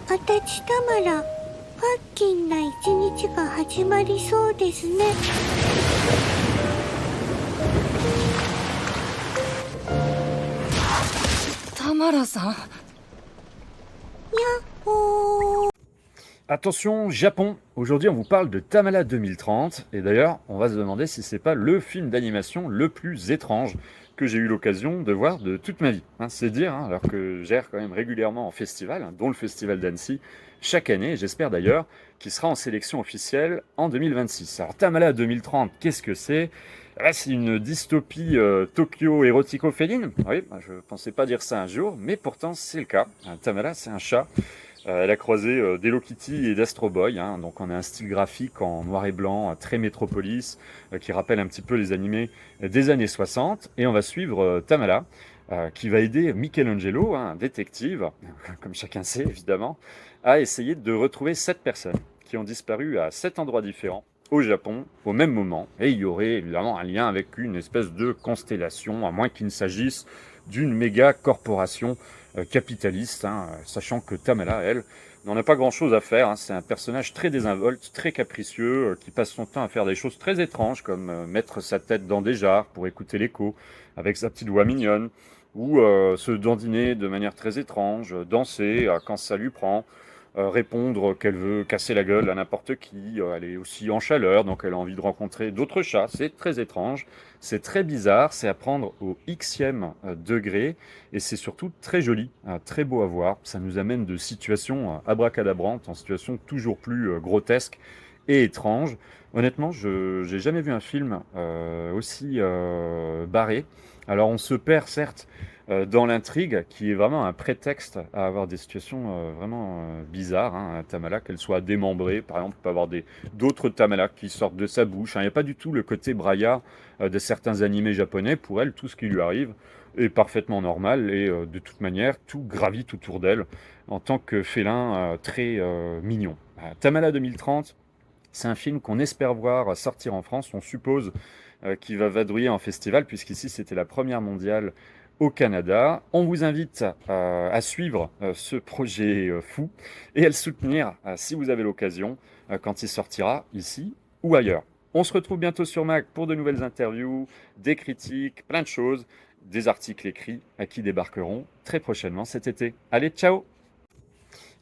私たまら、パッキンな一日が始まりそうですね。タマラさん。やっほー。 Attention, Japon. Aujourd'hui, on vous parle de Tamala 2030. Et d'ailleurs, on va se demander si c'est pas le film d'animation le plus étrange que j'ai eu l'occasion de voir de toute ma vie. C'est dire, alors que je gère quand même régulièrement en festival, dont le festival d'Annecy, chaque année. Et j'espère d'ailleurs qu'il sera en sélection officielle en 2026. Alors, Tamala 2030, qu'est-ce que c'est? C'est une dystopie Tokyo érotico-féline. Oui, je pensais pas dire ça un jour, mais pourtant c'est le cas. Tamala, c'est un chat. Elle a croisé d'Hello Kitty et d'Astro Boy, donc on a un style graphique en noir et blanc, très métropolis, qui rappelle un petit peu les animés des années 60. Et on va suivre Tamala, qui va aider Michelangelo, un détective, comme chacun sait évidemment, à essayer de retrouver 7 personnes qui ont disparu à 7 endroits différents au Japon au même moment. Et il y aurait évidemment un lien avec une espèce de constellation, à moins qu'il ne s'agisse d'une méga corporation capitaliste, sachant que Tamala, elle, n'en a pas grand-chose à faire. C'est un personnage très désinvolte, très capricieux, qui passe son temps à faire des choses très étranges, comme mettre sa tête dans des jarres pour écouter l'écho, avec sa petite voix mignonne, ou se dandiner de manière très étrange, danser quand ça lui prend, répondre qu'elle veut casser la gueule à n'importe qui, elle est aussi en chaleur, donc elle a envie de rencontrer d'autres chats. C'est très étrange, c'est très bizarre, c'est à prendre au xème degré, et c'est surtout très joli, très beau à voir. Ça nous amène de situations abracadabrantes en situations toujours plus grotesques et étranges. Honnêtement, je n'ai jamais vu un film aussi barré. Alors on se perd certes dans l'intrigue, qui est vraiment un prétexte à avoir des situations vraiment bizarres. Tamala, qu'elle soit démembrée, par exemple, on peut avoir d'autres Tamala qui sortent de sa bouche. Il n'y a pas du tout le côté braillard de certains animés japonais. Pour elle, tout ce qui lui arrive est parfaitement normal, et de toute manière, tout gravite autour d'elle en tant que félin très mignon. Tamala 2030, c'est un film qu'on espère voir sortir en France. On suppose qu'il va vadrouiller en festival, puisqu'ici c'était la première mondiale au Canada. On vous invite à suivre ce projet fou et à le soutenir si vous avez l'occasion quand il sortira ici ou ailleurs. On se retrouve bientôt sur Mac pour de nouvelles interviews, des critiques, plein de choses, des articles écrits qui débarqueront très prochainement cet été. Allez, ciao!